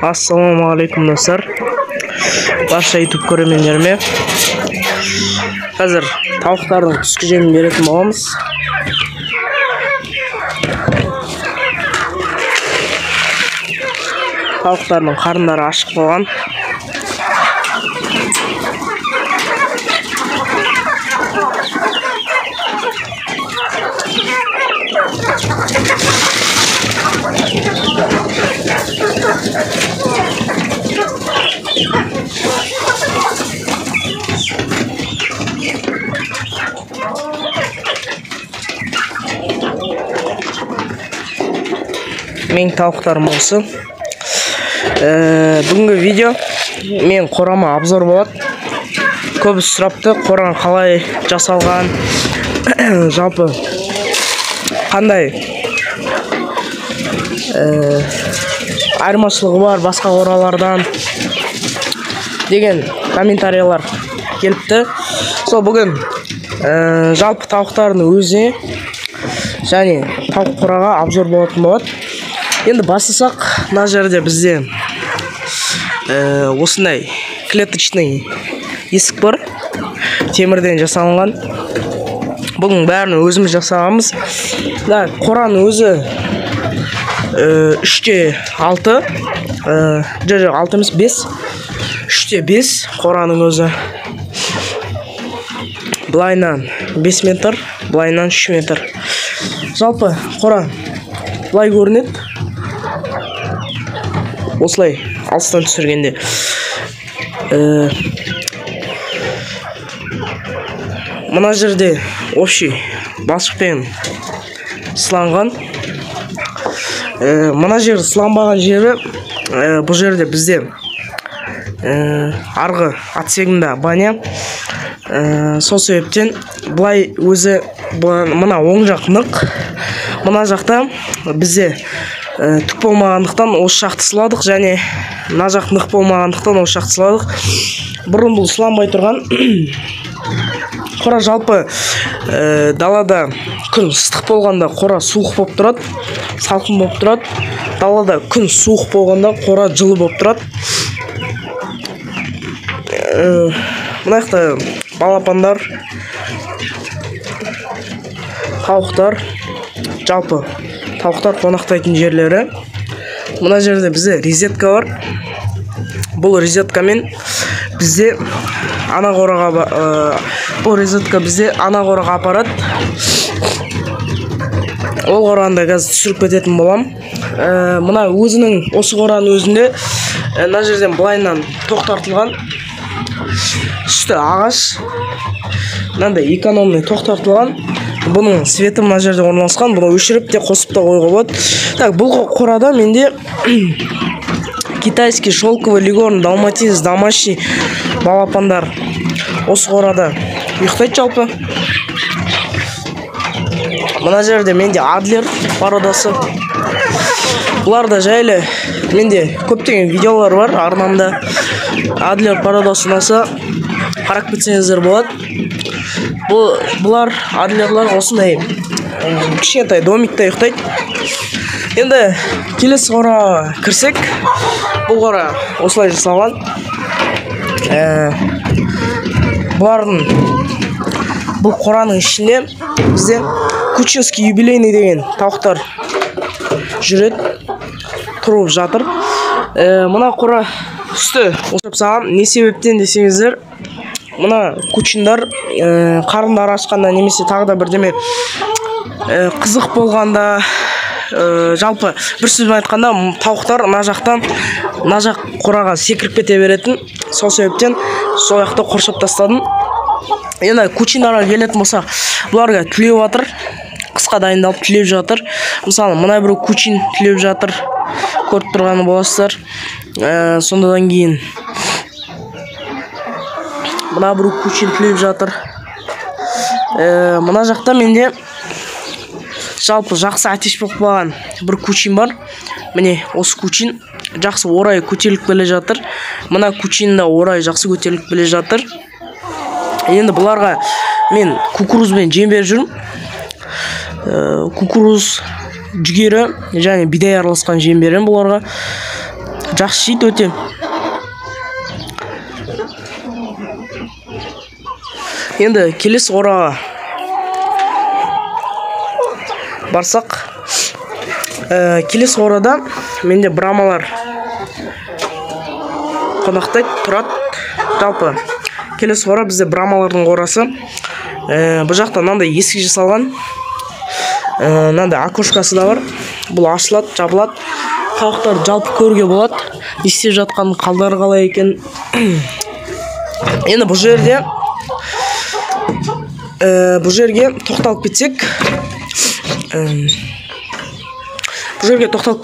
Ассалаумағалейкум достар, барша YouTube көрермендеріме. Қазір тауықтардың түскі жемін беретін боламыз. Тауықтардың қарындары ашық болған. Менің тауықтарым осы. Бүгінгі видео мен қорама обзор болады. Көбісі сұрапты, қоран қалай жасалған, жалпы қандай айырмашылығы бар басқа қоралардан деген комментариялар келіпті. Сол бүгін жалпы тауықтардың өзіне және тауық қораға обзор болатын болады. Енді бастасақ, мына жерде бізде осындай клеточный есік бар, темірден жасалынған. Бұның бәрін өзіміз жасағанбыз. Қораның өзі 3/6, жоқ 6 емес 5, 3/5 қораның өзі. Былайынан 5 метр, былайынан 3 метр. Жалпы қора былай көрінеді. Осылай алыстан түсіргенде. Мына жерде общий балшықпен сыланған. Мына жер сыланбаған жері, бұл жерде бізде арғы отсегінде баня. Сол себептен былай өзі мына оң жақ нық, мына жақта бізде түк болмағандықтан осы жақты сыладық, және мына жақ нық болмағандықтан осы жақты сыладық. Бұрын бұл сыланбай тұрған. Қора жалпы далада күн ыстық болғанда қора суық болып тұрады, салқын болып тұрады. Далада күн суық болғанда қора жылы болып тұрады. Мына жақта балапандар, тауықтар, жалпы тауықтар қонақтайтын жерлері. Мына жерде бізде розетка бар. Бұл розеткамен бізде ана қораға, бұл розетка бізде ана қораға апарады. Ол қораны қазір түсіріп кететін болам. Мына өзінің, осы қораның өзінде мына жерден былайынан тоқ тартылған. Үсті ағаш, мынандай экономный тоқ тартылған. Бұның светі мына жерде орналасқан. Бұны өшіріп те қосып та қойға болады. Бұл қорада менде китайский шелковый легорн, далматинец, домашний балапандар осы қорада ұйықтайды жалпы. Мына жерде менде адлер пародасы. Бұларда жайлы менде көптеген видеолар бар арнамда. Адлер пародасы ұнаса қарап кетсеңіздер болады. Бұлар адлерлар осындай кішкентай домикте ұйықтайды. Енді келесі қораға кірсек, бұл қора осылай жасалған. Бұл қораның ішінде бізде Кучинский юбилейный деген тауықтар жүреді, тұрып жатыр. Мына қора үсті осып саған, не себептен десеңіздер, мына кучиндар қарындары ашқанда немесе тағы да бірдеме қызық болғанда, жалпы бір сөзбен айтқанда тауықтар мына жақтан мына жақ қораға секіріп кете беретін. Сол себептен сол жақты қоршап тастадым. Енді кучиндарға келетін болса, бұларға түлеп жатыр, қысқа дайындалып түлеп жатыр. Мысалы мына бір кучин түлеп жатыр, көріп тұрғаны боласыздар. Сондан кейін мына бір кучин түлеп жатыр. Мына жақта менде жалпы жақсы атеш болып қалған бір кучин бар. Міне осы кучин жақсы орай көтеріліп келе жатыр. Мына кучинда орай жақсы көтеріліп келе жатыр. Енді бұларға мен кукурузбен жем беріп жүрмін. Кукуруз, жүгері және бидай араласқан жем беремін бұларға. жақсы жейді өте. Енді келесі қораға барсақ, келесі қорада менде брамалар қонақтайды, тұрады. Жалпы келесі қора бізде брамалардың қорасы. Бұл жақта мынандай есік жасалған, мынандай окошкасы да бар. Бұл ашылады, жабылады. Тауықтар жалпы көруге болады. Не істеп жатқан, қалдары қалай екен. Енді бұл жерге тоқталып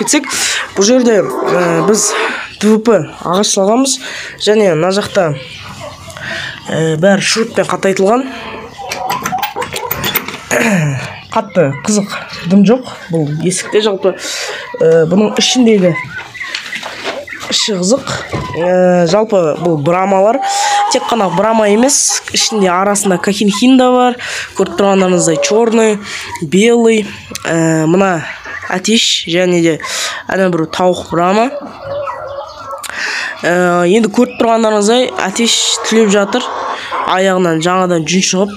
кетсек, бұл жерде біз ДВП ағаш салғанбыз, және мына жақта бәрі шуруппен қатайтылған. Қатты қызық дым жоқ. Бұл есікте жалпы бұның ішіндегі іші қызық. Жалпы бұл брамалар. Тек қана брама емес, ішінде арасында кахинхин да бар. Көріп тұрғандарыңыздай черный, белый, мына атеш, және де әне бір тауық брама. Енді көріп тұрғандарыңыздай атеш түлеп жатыр. Аяғынан жаңадан жүн шығып.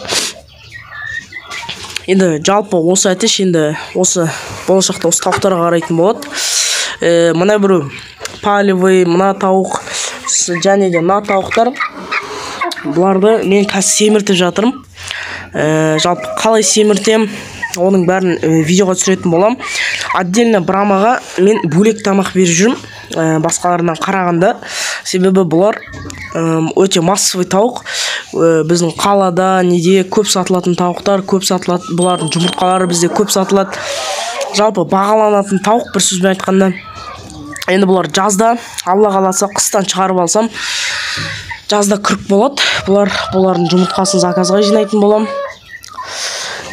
Енді жалпы осы атеш енді осы болашақта осы тауықтарға қарайтын болады. Мына бір палевый, мына тауық, және де мына тауықтар. Бұларды мен қазір семіртіп жатырмын. Жалпы қалай семіртем, оның бәрін видеоға түсіретін болам. Отдельно брамаға мен бөлек тамақ беріп жүрмін, басқаларынан қарағанда. Себебі бұлар өте массовый тауық. Біздің қалада неде көп сатылатын тауықтар, көп сатылады. Бұлардың жұмыртқалары бізде көп сатылады. Жалпы бағаланатын тауық, бір сөзбен айтқанда. Енді бұлар жазда, алла қаласа қыстан шығарып алсам, жазда кіріп болады. Бұлардың жұмыртқасын заказға жинайтын болам.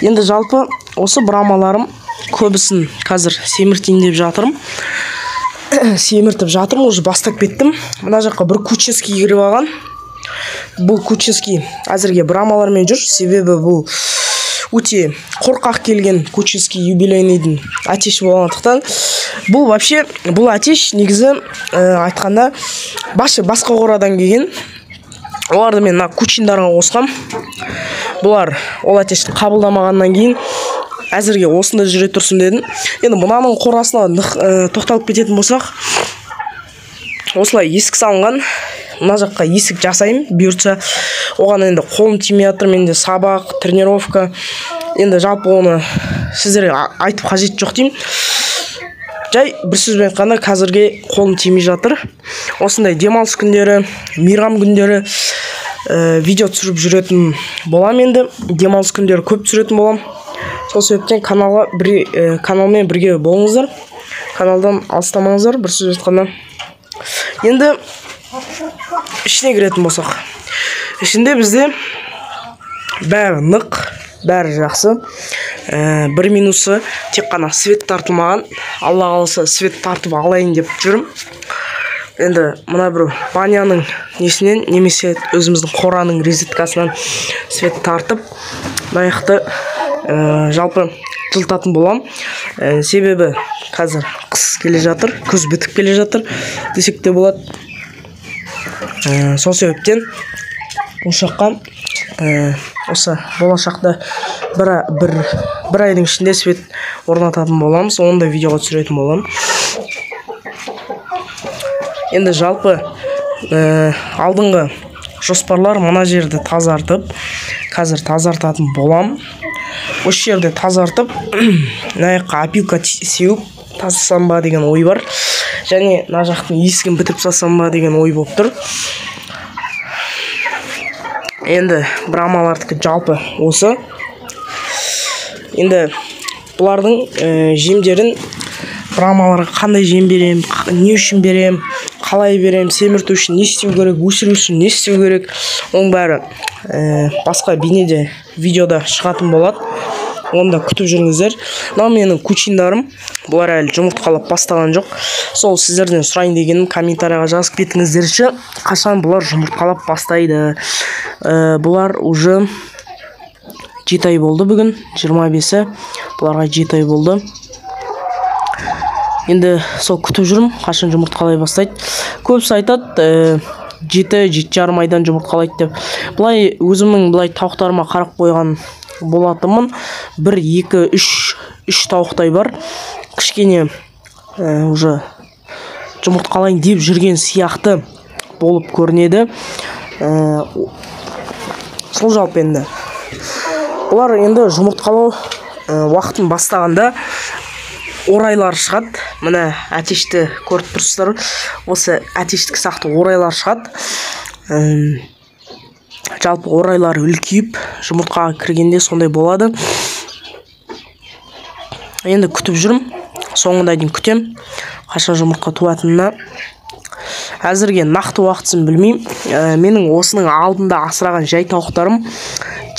Енді жалпы осы брамаларым көбісін қазір семіртейін деп жатырмын. Семіртіп жатырмын, уже бастап кеттім. Мына жаққа бір куческий кіріп алған. Бұл куческий әзірге брамалармен жүр. Себебі бұл өте қорқақ келген куческий юбилейныйдың атеші болғандықтан. Бұл вообще, бұл атеш негізі айтқанда басқа қорадан келген. Оларды мен кучиндарға қосқам. Бұлар ол атешті қабылдамағаннан кейін әзірге осында жүре тұрсын дедім. Енді мынаның қорасына тоқталып кететін болсақ, осылай есік салынған. Мына жаққа есік жасаймын, бұйыртса. Оған енді қолым тимей жатыр, менде сабақ, тренировка. Енді жалпы оны сіздерге айтып қажет жоқ деймін. Жай бір сөзбен айтқанда қазірге қолым тимей жатыр. Осындай демалыс күндері, мейрам күндері видео түсіріп жүретін болам. Енді демалыс күндері көп түсіретін болам. Сол себептен каналмен бірге болыңыздар. Каналдан алыстамаңыздар, бір сөз айтқанда. Енді ішіне кіретін болсақ. Ішінде бізде бәрі нық, бәрі жақсы. Бір минусы тек қана свет тартылмаған. Алла қаласа свет тартып алайын деп жүрім. Енді мына бір баняның несінен, немесе өзіміздің қораның резеткасынан свет тартып, даяқты жалпы жылтатын болам. Себебі қазір қыс келе жатыр, күз бітіп келе жатыр десек те болады. Сол себептен осы болашақта бір айдың ішінде свет орнататын боламыз. Оны да видеоға түсіретін болам. Енді жалпы алдыңғы жоспарлар мына жерді тазартып, қазір тазартатын болам. Осы жерде тазартып, мына жаққа опилка сеуіп тастасам ба деген ой бар. Және мына жақтың есігін бітіп тастасам ба деген ой болып тұр. Енді брамалардікі жалпы осы. Енді бұлардың жемдерін брамаларға қандай жем берем, не үшін берем, қалай берем, семірту үшін не істеу керек, өсіру үшін не істеу керек, оның бәрі басқа бейнеде видеода шығатын болады. Оны да күтіп жүріңіздер. Мынау менің кучиндарым. Бұлар әлі жұмыртқалап бастаған жоқ. Сол сіздерден сұрайын дегенім, комментарияға жазып кетіңіздерші, қашан бұлар жұмыртқалап бастайды. Бұлар уже 7 ай болды бүгін, 25-і. Бұларға 7 ай болды. Енді сол күтіп жүрмін, қашан жұмыртқалай бастайды. Көбісі айтады, 7-7,5 айдан жұмыртқалайды деп. Бұлай өзімнің бұлай тауықтарыма қарап қойған болатынмын. 1, 2, 3 тауықтай бар. Кішкене уже жұмыртқалайын деп жүрген сияқты болып көрінеді. Сол жалпы енді. Олар енді жұмыртқалау уақытын бастағанда орайлар шығады. Міне әтешті көріп тұрсыздар. Осы әтештік сақты орайлар шығады. Жалпы орайлар үлкейіп, жұмыртқаға кіргенде сондай болады. Енді күтіп жүрмін. Соңына дейін күтем. Қашан жұмыртқа туатынына. Әзірге нақты уақытысын білмеймін. Менің осының алдында асыраған жай тауықтарым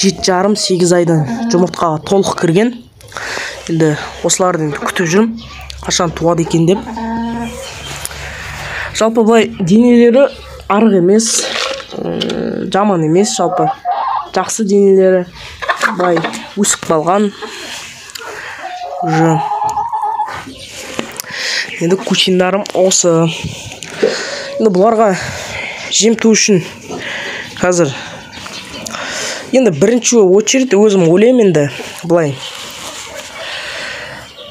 7,5-8 айдан жұмыртқаға толық кірген. Енді осыларды күтіп жүрмін. Қашан туады екен деп. Жалпы бұлай денелері арық емес, жаман емес, жалпы жақсы денелері. Бұлай өсіп қалған. Енді кучиндарым осы. Енді бұларға жемту үшін қазір енді бірінші очередь өзім ойлаймын енді бұлай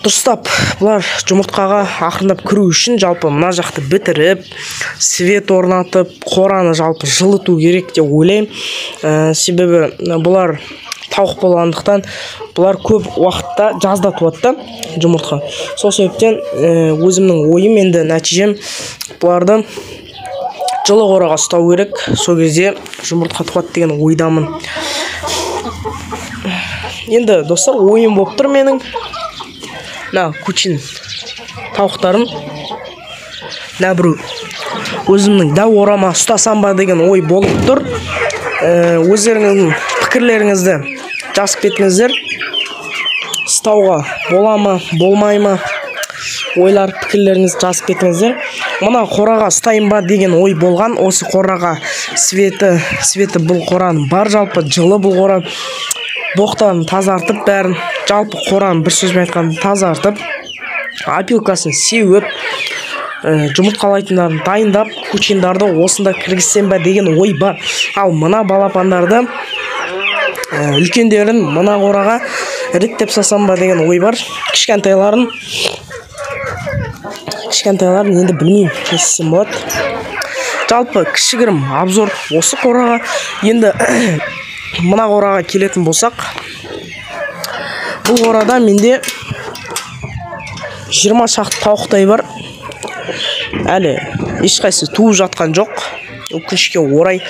дұрыстап бұлар жұмыртқаға ақырындап кіру үшін жалпы мына жақты бітіріп, свет орнатып, қораны жалпы жылыту керек деп ойлаймын. Себебі бұлар тауық болғандықтан бұлар көп уақытта жазда туады жұмыртқа. Сол себептен өзімнің ойым енді нәтижем бұларды жылы қораға ұстау керек. Сол кезде жұмыртқа туады деген ойдамын. Енді достар, ойым болып тұр менің. Кучин тауықтарым біреу өзімнің дәу орама ұстасам ба деген ой болып тұр. Өздеріңіздің пікірлеріңізді жазып кетіңіздер. Ұстауға бола ма, болмай ма? Ойлар, пікірлеріңізді жазып кетіңіздер. Мына қораға ұстайын ба деген ой болған. Осы қораға светі бұл қораның бар, жалпы жылы бұл қора. Боқтарын тазартып бәрін, жалпы қораны бір сөзбен айтқанда тазартып, опилкасын сеуіп, жұмыртқалайтындарын дайындап, кучиндарды осында кіргізсем бе деген ой бар. Ал мына балапандарды үлкендерін мына қораға іріктеп салсам ба деген ой бар. Кішкентайларын енді білмеймін, не істесем болады. Жалпы кішігірім обзор осы қораға. Енді мына қораға келетін болсақ, бұл қорада менде 20 шақты тауықтай бар. Әлі ешқайсы туып жатқан жоқ. Өкінішке орай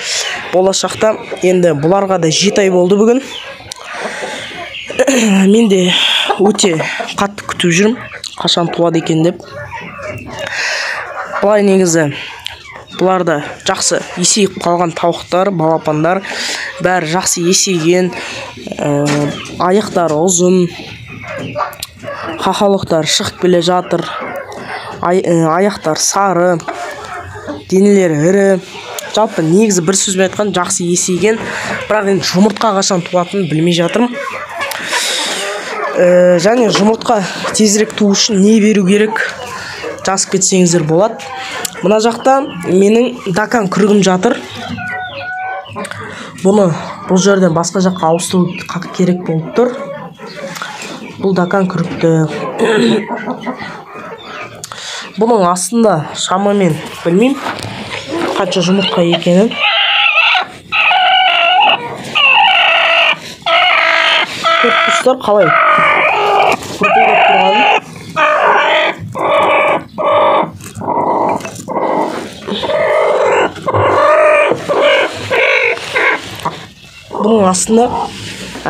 болашақта енді бұларға да 7 ай болды бүгін. Мен де өте қатты күтіп жүрмін, қашан туады екен деп. Бұлай негізі бұларда жақсы есейіп қалған тауықтар, балапандар бәрі жақсы есейген, аяқтары ұзын, қақалықтар шығып келе жатыр, аяқтар сары, денелері ірі. Жалпы негізі бір сөзбен айтқан жақсы есейген, бірақ енді жұмыртқа қашан туатынын білмей жатырмын. Және жұмыртқа тезірек туу үшін не беру керек жазып кетсеңіздер болады. Мына жақта менің дакан күрігім жатыр. Бұны бұл жерден басқа жаққа ауыстыру керек болып тұр. Бұл дакан күрікті. Бұның астында шамамен білмеймін қанша жұмыртқа екенін. Көріп тұрсыздар қалай күркілдеп тұрғанын. Бұның астында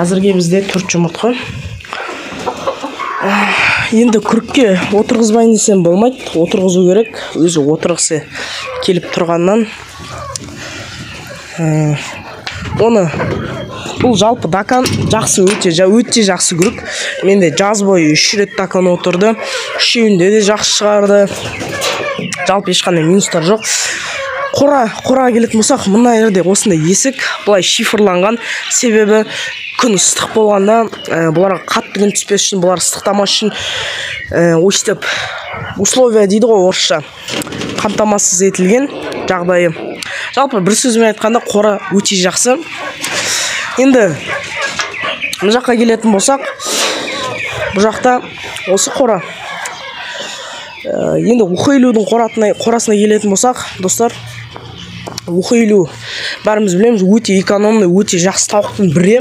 әзірге бізде 4 жұмыртқа. Енді күрікке отырғызбайын десем болмайды, отырғызу керек. Өзі отырғысы келіп тұрғаннан. Бұл жалпы дакан жақсы, өте жақсы күрік. Менде жаз бойы 3 рет дакан отырды. Үшеуінде де жақсы шығарды. Жалпы ешқандай минустар жоқ. қора келетін болсақ, мына жерде осындай есік былай шифрланған. Себебі күн ыстық болғанда, бұларға қатты күн түспес үшін, бұлар ыстықтамас үшін өстіп условия дейді ғой орысша, қамтамасыз етілген жағдайы. Жалпы бір сөзбен айтқанда қора өте жақсы. Енді мына жаққа келетін болсақ, бұл жақта осы қора. Енді ухейлудің қорасына келетін болсақ, достар, ухейлу бәріміз білеміз, өте экономный, өте жақсы тауықтың бірі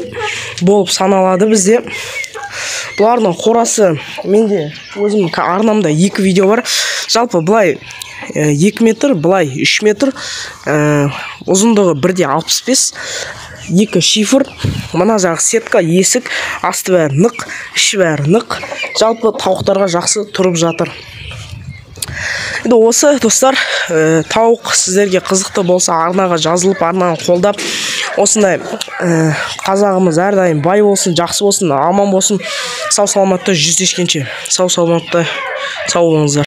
болып саналады бізде. Бұлардың қорасы, менде өзім арнамда 2 видео бар. Жалпы былай 2 метр, былай 3 метр, ұзындығы 1.65, 2 шифр, мына жағы сетка, есік, асты бәрі нық, іші бәрі нық. Жалпы тауықтарға жақсы тұрып жатыр. Енді осы достар, тауық сіздерге қызықты болса, арнаға жазылып, арнаны қолдап, осындай қазағымыз әрдайым бай болсын, жақсы болсын, аман болсын, сау саламатта жүздескенше. Сау саламатта, сау болыңыздар.